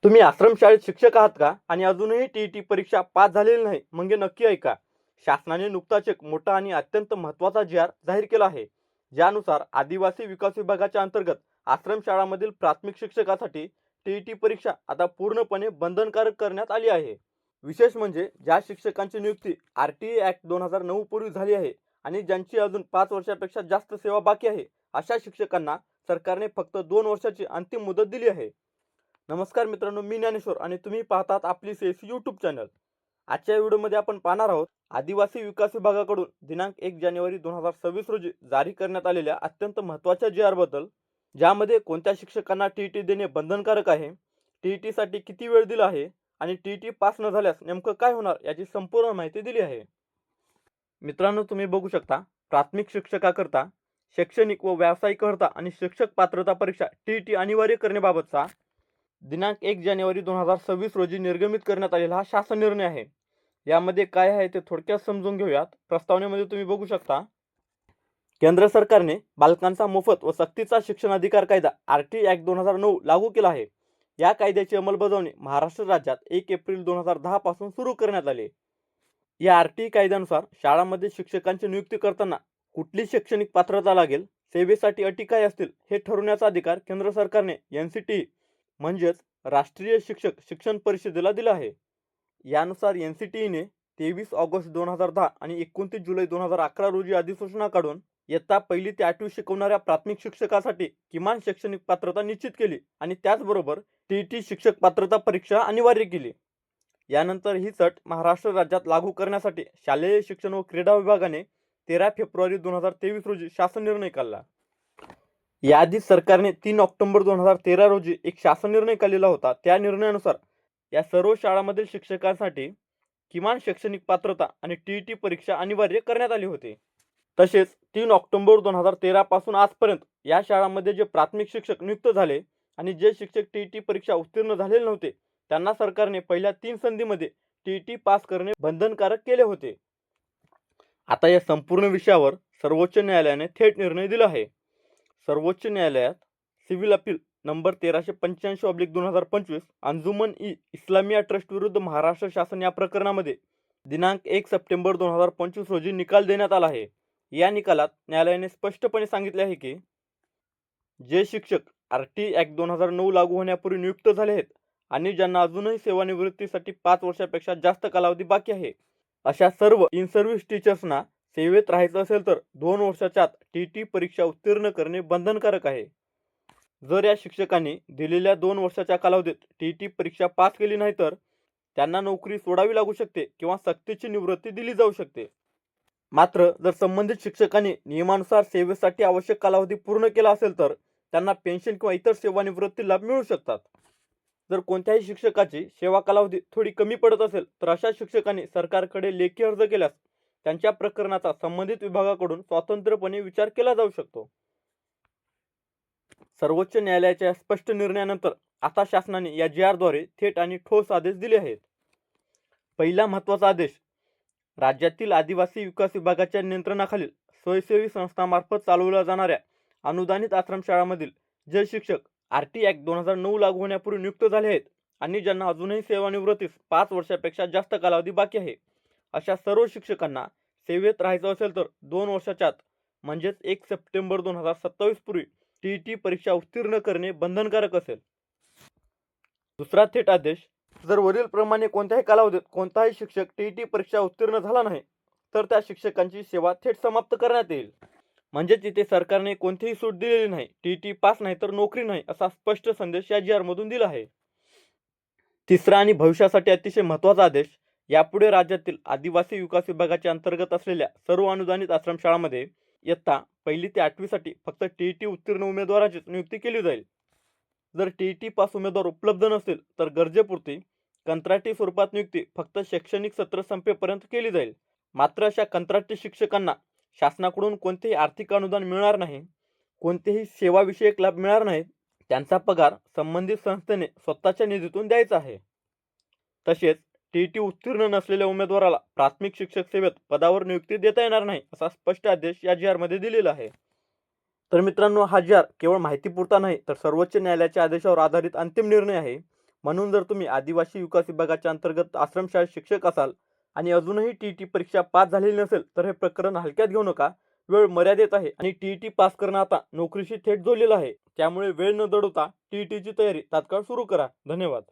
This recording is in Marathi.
तुम्ही आश्रमशाळेत शिक्षक आहात का आणि अजूनही टीईटी परीक्षा पास झालेली नाही? म्हणजे नक्की ऐका. शासनाने नुकताच एक मोठा आणि अत्यंत महत्त्वाचा जी.आर. जाहीर केला आहे. ज्यानुसार आदिवासी विकास विभागाच्या अंतर्गत आश्रमशाळांमधील प्राथमिक शिक्षकासाठी टीईटी परीक्षा आता पूर्णपणे बंधनकारक करण्यात आली आहे. विशेष म्हणजे ज्या शिक्षकांची नियुक्ती आरटीई ॲक्ट 2009 पूर्वी झाली आहे आणि ज्यांची अजून 5 वर्षापेक्षा जास्त सेवा बाकी आहे, अशा शिक्षकांना सरकारने फक्त 2 वर्षाची अंतिम मुदत दिली आहे. नमस्कार मित्रांनो, मी ज्ञानेश्वर आणि तुम्ही पाहतात आपली सेस यूट्यूब चॅनल. आजच्या व्हिडिओमध्ये आपण पाहणार आहोत आदिवासी विकास विभागाकडून दिनांक 1 जानेवारी 2026 रोजी जारी करण्यात आलेल्या अत्यंत महत्त्वाच्या जी.आर. बद्दल, ज्यामध्ये कोणत्या शिक्षकांना टीईटी देणे बंधनकारक आहे, टीईटीसाठी किती वेळ दिला आहे आणि टीईटी पास न झाल्यास नेमकं काय होणार याची संपूर्ण माहिती दिली आहे. मित्रांनो, तुम्ही बघू शकता प्राथमिक शिक्षकाकरता शैक्षणिक व व्यावसायिक अर्हता आणि शिक्षक पात्रता परीक्षा टीईटी अनिवार्य करण्याबाबतचा दिनांक 1 जानेवारी 2026 रोजी निर्गमित करण्यात आलेला हा शासन निर्णय आहे. यामध्ये काय आहे ते थोडक्यात समजून घेऊयात. प्रस्तावनेमध्ये तुम्ही बघू शकता, केंद्र सरकारने बालकांचा मोफत व सक्तीचा शिक्षण अधिकार कायदा आरटीई ॲक्ट 2009 लागू केला आहे. या कायद्याची अंमलबजावणी महाराष्ट्र राज्यात 1 एप्रिल 2010 पासून सुरू करण्यात आली. या आरटीई कायद्यानुसार शाळांमध्ये शिक्षकांची नियुक्ती करताना कुठली शैक्षणिक पात्रता लागेल, सेवेसाठी अटी काय असतील हे ठरवण्याचा अधिकार केंद्र सरकारने एनसीटी म्हणजेच राष्ट्रीय शिक्षक शिक्षण परिषदेला दिला आहे. यानुसार एनसीटीईने 23 ऑगस्ट 2010 आणि 29 जुलै 2011 रोजी अधिसूचना काढून इयत्ता 1ली ते 8वी शिकवणाऱ्या प्राथमिक शिक्षकासाठी किमान शैक्षणिक पात्रता निश्चित केली आणि त्याचबरोबर टीईटी शिक्षक पात्रता परीक्षा अनिवार्य केली. यानंतर ही अट महाराष्ट्र राज्यात लागू करण्यासाठी शालेय शिक्षण व क्रीडा विभागाने 13 फेब्रुवारी 2023 रोजी शासन निर्णय काढला. याआधी सरकारने 3 ऑक्टोबर 2013 रोजी एक शासन निर्णय काढलेला होता. त्या निर्णयानुसार या सर्व शाळांमधील शिक्षकांसाठी किमान शैक्षणिक पात्रता आणि टीईटी परीक्षा अनिवार्य करण्यात आली होती. तसेच 3 ऑक्टोबर 2013 पासून आजपर्यंत या शाळांमध्ये जे प्राथमिक शिक्षक नियुक्त झाले आणि जे शिक्षक टीईटी परीक्षा उत्तीर्ण झालेले नव्हते, त्यांना सरकारने पहिल्या 3 संधीमध्ये टीईटी पास करणे बंधनकारक केले होते. आता या संपूर्ण विषयावर सर्वोच्च न्यायालयाने थेट निर्णय दिला आहे. सर्वोच्च न्यायालयात सिव्हिल अपील नंबर 1385/2025 अंजुमन इस्लामिया ट्रस्ट विरुद्ध महाराष्ट्र शासन या प्रकरणामध्ये दिनांक 1 सप्टेंबर 2025 रोजी निकाल देण्यात आला आहे. या निकालात न्यायालयाने स्पष्टपणे सांगितले आहे की जे शिक्षक आरटीई ॲक्ट 2009 लागू होण्यापूर्वी नियुक्त झाले आहेत आणि ज्यांना अजूनही सेवानिवृत्तीसाठी 5 वर्षापेक्षा जास्त कालावधी बाकी आहे, अशा सर्व इन सर्व्हिस टीचर्सना सेवेत राहायचं असेल तर 2 वर्षाच्या आत टीईटी परीक्षा उत्तीर्ण करणे बंधनकारक आहे. जर या शिक्षकांनी दिलेल्या 2 वर्षाच्या कालावधीत टीईटी परीक्षा पास केली नाही तर त्यांना नोकरी सोडावी लागू शकते किंवा सक्तीची निवृत्ती दिली जाऊ शकते. मात्र जर संबंधित शिक्षकांनी नियमानुसार सेवेसाठी आवश्यक कालावधी पूर्ण केला असेल तर त्यांना पेन्शन किंवा इतर सेवानिवृत्ती लाभ मिळू शकतात. जर कोणत्याही शिक्षकाची सेवा कालावधी थोडी कमी पडत असेल तर अशा शिक्षकांनी सरकारकडे लेखी अर्ज केल्यास त्यांच्या प्रकरणाचा संबंधित विभागाकडून स्वतंत्रपणे विचार केला जाऊ शकतो. सर्वोच्च न्यायालयाच्या स्पष्ट निर्णयानंतर आता शासनाने या जी.आर.द्वारे थेट आणि ठोस आदेश दिले आहेत. पहिला महत्त्वाचा आदेश, राज्यातील आदिवासी विकास विभागाच्या नियंत्रणाखालील स्वयंसेवी संस्थांमार्फत चालवल्या जाणाऱ्या अनुदानित आश्रमशाळांमधील जे शिक्षक आरटीई ॲक्ट 2009 लागू होण्यापूर्वी नियुक्त झाले आहेत आणि ज्यांना अजूनही सेवानिवृत्तीस 5 वर्षापेक्षा जास्त कालावधी बाकी आहे, अशा सर्व शिक्षकांना सेवेत राहायचं असेल तर 2 वर्षाच्या आत म्हणजेच 1 सप्टेंबर 2027 पूर्वी टीईटी परीक्षा उत्तीर्ण करणे बंधनकारक असेल. दुसरा थेट आदेश, जर वरीलप्रमाणे कोणत्याही कालावधीत कोणताही शिक्षक टीईटी परीक्षा उत्तीर्ण झाला नाही तर त्या शिक्षकांची सेवा थेट समाप्त करण्यात येईल. म्हणजेच इथे सरकारने कोणतीही सूट दिलेली नाही. टीईटी पास नाही तर नोकरी नाही असा स्पष्ट संदेश या जी.आर.मधून दिला आहे. तिसरा आणि भविष्यासाठी अतिशय महत्त्वाचा आदेश, यापुढे राज्यातील आदिवासी विकास विभागाच्या अंतर्गत असलेल्या सर्व अनुदानित आश्रमशाळांमध्ये इयत्ता 1ली ते 8वी साठी फक्त टीईटी उत्तीर्ण उमेदवारांचीच नियुक्ती केली जाईल. जर टीईटी पास उमेदवार उपलब्ध नसतील तर गरजेपुरती कंत्राटी स्वरूपात नियुक्ती फक्त शैक्षणिक सत्र संपेपर्यंत केली जाईल. मात्र अशा कंत्राटी शिक्षकांना शासनाकडून कोणतेही आर्थिक अनुदान मिळणार नाही, कोणतेही सेवाविषयक लाभ मिळणार नाहीत. त्यांचा पगार संबंधित संस्थेने स्वतःच्या निधीतून द्यायचा आहे. तसेच टीईटी उत्तीर्ण नसलेल्या उमेदवाराला प्राथमिक शिक्षक सेवेत पदावर नियुक्ती देता येणार नाही असा स्पष्ट आदेश या जी.आर.मध्ये दिलेला आहे. तर मित्रांनो, हा जी.आर. केवळ माहितीपुरता नाही तर सर्वोच्च न्यायालयाच्या आदेशावर आधारित अंतिम निर्णय आहे. म्हणून जर तुम्ही आदिवासी विकास विभागाच्या अंतर्गत आश्रमशाळेत शिक्षक असाल आणि अजूनही टीईटी परीक्षा पास झालेली नसेल तर हे प्रकरण हलक्यात घेऊ नका. वेळ मर्यादित आहे आणि टीईटी पास करणं आता नोकरीशी थेट जोडलेलं आहे. त्यामुळे वेळ न दडवता टीईटीची तयारी तात्काळ सुरू करा. धन्यवाद.